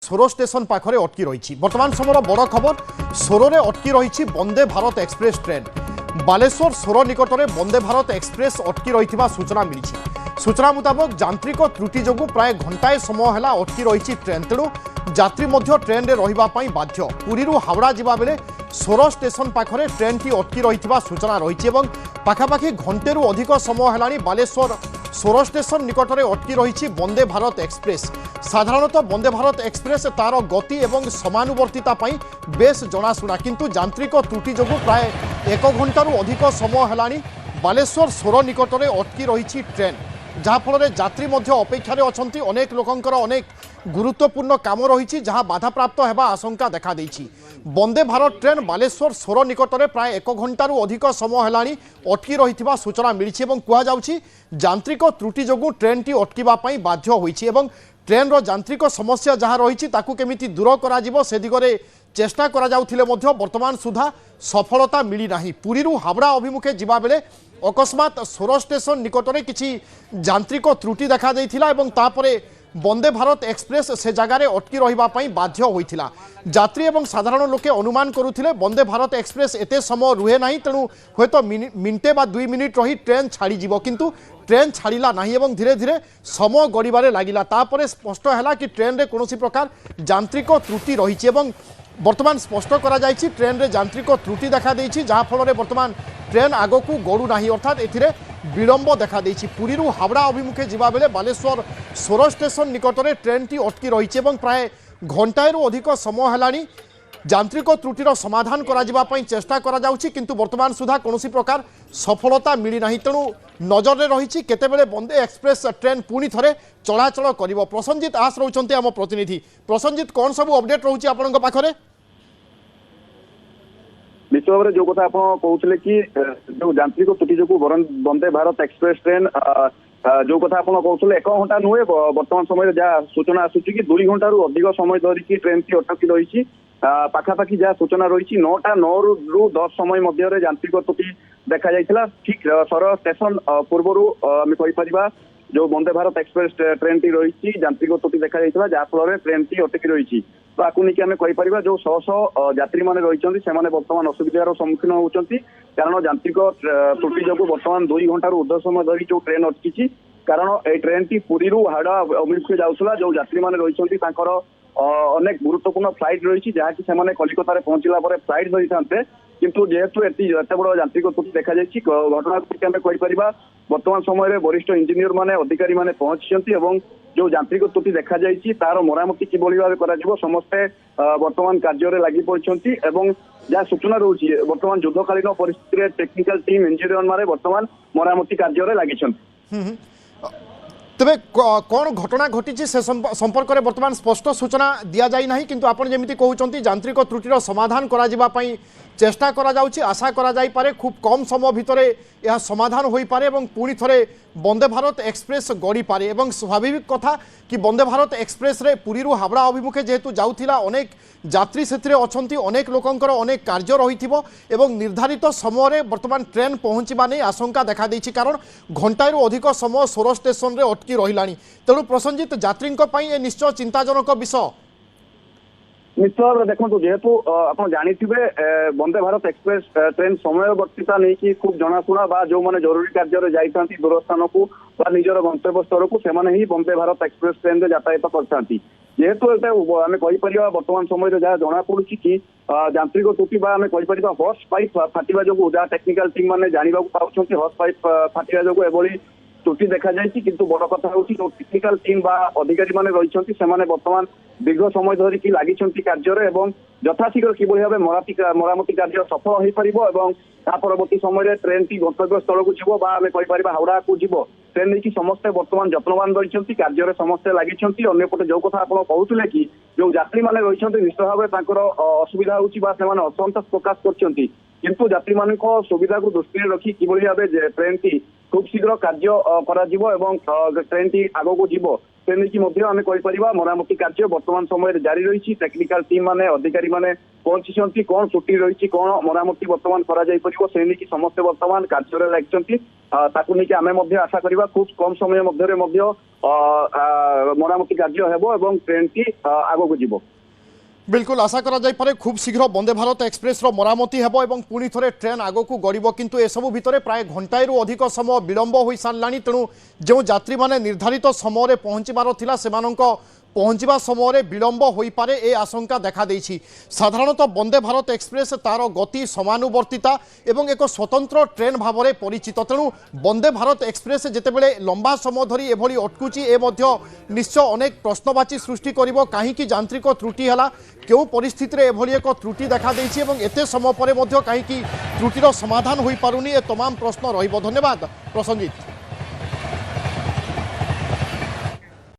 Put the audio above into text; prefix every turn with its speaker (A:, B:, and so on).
A: सोर स्टेशन पाखरे अटकी रही। बर्तमान समय बड़ खबर सोर में अटकी रही वंदे भारत एक्सप्रेस ट्रेन। बालेश्वर सोर निकट में वंदे भारत एक्सप्रेस अटकी रही सूचना मिली। सूचना मुताबक यांत्रिक त्रुटि जो प्राय घंटाए समय है अटकी रही ट्रेन, तेणु यात्री ट्रेन में रही बाध्य। पुरी हावड़ा जावा बेले सोर स्टेशन पाखरे ट्रेन टी अटकी रही सूचना रही। पाखापाखि घंटेरू अधिक समय है बालेश्वर सोर स्टेशन निकट में अटकी रही वंदे भारत एक्सप्रेस। साधारणतः वंदे भारत एक्सप्रेस तार गति एवं समानुवर्तिता बेस जनाशुना, किंतु यांत्रिक त्रुटि जो प्राय 1 घंटारू अधिक समय है बालेश्वर सोर निकट में अटकी रही ट्रेन, जहाँफल यात्री अपेक्षार अच्छा। अनेक लोकंकर अनेक गुरुत्वपूर्ण काम रही जहाँ बाधाप्राप्त होगा आशंका देखा देछि। वंदे भारत ट्रेन बालेश्वर सोर निकट में प्राय 1 घंटारू अधिक समय है अटकी रही सूचना मिली। कहुच्छी यांत्रिक त्रुटि जो ट्रेन टी अटकवाई बाध्य होइछि। ट्रेन रो यांत्रिक समस्या जहाँ रही केमिति दूर करा से दिगरे चेष्टा करा जाउथिले मध्य वर्तमान सुधा सफलता मिली नाही। पुरी हावड़ा अभिमुखे जिबा बेले अकस्मात सोर स्टेशन निकट में किछि यांत्रिक त्रुटि देखा देइथिला एवं तापरे वंदे भारत एक्सप्रेस से जगार अटकी रही बाध्य होइथिला। यात्री एवं साधारण लोके अनुमान करुथिले वंदे भारत एक्सप्रेस एते समय रुहे नाही, तेणु हयत मिनिटे बा 2 मिनिट रही ट्रेन छाड़ी जीवो, किंतु ट्रेन छाड़िला नाही एवं धीरे धीरे समय गड़िबारे लागिला। तापरे स्पष्ट हैला कि ट्रेन रे कोनोसी प्रकार यांत्रिक त्रुटि रही एवं वर्तमान स्पष्ट करा जायछि ट्रेन रे यांत्रिक त्रुटि देखा देइछि, जहाँ फल वर्तमान ट्रेन आगकू गड़ू नाही, अर्थात एथिरे विलंब देखा देइछि। पुरी हावड़ा अभिमुखे जिबा बेले बालेश्वर सोर स्टेशन निकट में ट्रेन टी अटकी रही प्राय घंटाए अधिक समय है यांत्रिक त्रुटिर समाधान करा चेष्टा करा जाउछि, किंतु वर्तमान सुधा कोनोसी प्रकार सफलता मिली नाही। तेणु नजर में रही केतेबेले वंदे एक्सप्रेस ट्रेन पुणी थरे चलाचल करिवो। प्रसन्नजित आस रहउछन्ते आम प्रतिनिधि। प्रसन्नजित कौन सब अपडेट रहउछि आपनक पाखरे?
B: निश्चित भाव में जो कथा आप कहते कि जो यांत्रिक त्रुटि जो वंदे भारत एक्सप्रेस ट्रेन जो कथा आप कहते 1 घंटा नुहे बर्तमान समय जहाँ सूचना आसूची कि 2 घंटारू अधिक समय धरिकी ट्रेन टी अटकी रही। पाखापाखि जहाँ सूचना रही 9:09 ରୁ 10 समय मध्य यांत्रिक त्रुटि देखा जाइथिला। ठीक सोर स्टेशन पूर्व आम कहीपर जो Vande Bharat express train T रही यांत्रिक त्रुटि देखा जाइथिला, जहाँ फल ट्रेन टी अटकी रही। तो आपको नहीं आम कहीपर जो 100 यात्री मैंने रही से बर्तमान असुविधार सम्मुखीन होती, कारण यांत्रिक त्रुटि जो बर्तमान 2 घंटारू ऊर्ध्व समय धरी जो ट्रेन अटकी, कारण ये ट्रेन टी पुरी हावड़ा अभिमुखे जाऊला। जो यात्री मैंने रही अनेक गुरुत्वपूर्ण फ्लाइट रही जहाँकि से कलिकता पहुंचला फ्लाइट धरी था, किंतु जेहेतु एत बड़ यांत्रिक त्रुटि देखा घटना आम कहीपर बर्तमान समय वरिष्ठ इंजीनियर माने अधिकारी माने पहुंची एवं जो यांत्रिक त्रुटि देखा तार मरामती किभली भाव कर समस्ते वर्तमान कार्य लगी पड़ती। जहाँ सूचना रही वर्तमान युद्धकालीन परिस्थिति टेक्निकल टीम इंजीनियर माने वर्तमान मरामती कार्य लगी।
A: तेबे कौन घटना घटी से संपर्क में वर्तमान स्पष्ट सूचना दि जाई नाही, किंतु आपण जेमिति कहउचंती यांत्रिक त्रुटिर समाधान करा जिबा पई चेष्टा करा जाउची, आशा करा जाई पारे खूब कम समय भितरे यह समाधान होई पारे एवं पुणी थरे वंदे भारत एक्सप्रेस गड़ी पारे। एवं स्वाभाविक कथा कि वंदे भारत एक्सप्रेस रे पुरी हावड़ा अभिमुखे जेहेतु जाउथिला अनेक यात्री सेथिरे अछंती, अनेक लोकंकर अनेक कार्य रहिथिबो एवं निर्धारित समय रे वर्तमान ट्रेन पहुंचबा नै आशंका देखा देछि, कारण घंटाए अधिक समय सोर स्टेशन रे अटकी रहिलानी। तेणु प्रसन्नजित यात्रींक पई ए निश्चय चिंताजनक विषय।
B: निश्चित भाव देखो जेहेतु आप जानी वंदे भारत एक्सप्रेस ट्रेन समयवर्तिता नहीं कि खूब जनाशुना जो मैंने जरूरी कार्य जाता दूर स्थान को निजर गंतव्य स्थल को से वंदे भारत एक्सप्रेस ट्रेन यातायात करते। जेहेतु आम कहीपर बर्तमान समय जहाँ जना पड़ी कि यांत्रिक त्रुटि आम कहीपर हॉर्स पाइप फाटिवा जो जहाँ टेक्निकल टीम मैंने जानवा पाँच हॉर्स पाइप फाटिवा जो एभली त्रुटि देखा जाइए, किंतु बड़ कथा हूँ जो टेक्निकल टीम बा अधिकारी माने रही से वर्तमान दीर्घ समय धरिकी लगी कार्य एवं यथाशीघ्र किभली भाव मरामती कार्य सफल हो पार परवर्ती समय ट्रेन टी गंतव्य स्थल को जीव आम कहीपर हावड़ा को जीव ट्रेन नहीं समस्ते वर्तमान यत्नवान रही कार्य समस्ते लगी। अंपटे जो कथा आप कहते कि जो यात्री मैंने रही निश्चित भाव असुविधा होती असंतोष प्रकाश कर किंतु यात्री मानक सुविधा को दृष्टि रखी किभली भाबे ट्रेन टी खूब शीघ्र कार्य करा जिवो एवं ट्रेन टी आगो को जीवो से नहीं मध्य आम कहीपर मरामती कार्य वर्तमान समय जारी रही टेक्निकल टीम माने अधिकारी माने पहुंची कौन त्रुटि रही कौन मरामती वर्तमान करा जाई परिबो से नहीं समस्ते वर्तमान कार्य लागिचंती ताकू नहीं आमे मध्य आशा करिबा खूब कम समय मध्य मरामती कार्य हेबो एवं ट्रेन टी आगो को जीवो।
A: बिल्कुल आशा करा जाई पारे खूब शीघ्र वंदे भारत एक्सप्रेस रो मरामती हेबो एवं पुणी थरे ट्रेन आगो को गड़िबो किंतु एसबू भितर प्राय घंटाए रु अधिक समय विलंब हो सारानी तेणु जो यात्री माने निर्धारित समय पहुंचबार थिला सेमानंक पहुंचवा समय विलंब हो पारे ए आशंका देखा देछि। साधारणतः वंदे भारत एक्सप्रेस तार गति समानुवर्तिता एवं एक स्वतंत्र ट्रेन भाव में परिचित तेणु वंदे भारत एक्सप्रेस जितेबले लंबा समय धरी एभली अटकुची ए मध्य निश्चय अनेक प्रश्नवाची सृष्टि करिवो काहीकि यांत्रिक त्रुटि हला केउ परिस्थिति रे एभली एक त्रुटि देखा देछि एवं एते समय परे मध्य काहीकि त्रुटिर समाधान होई पारुनी ए तमाम प्रश्न रहिबो। धन्यवाद प्रसन्नजित।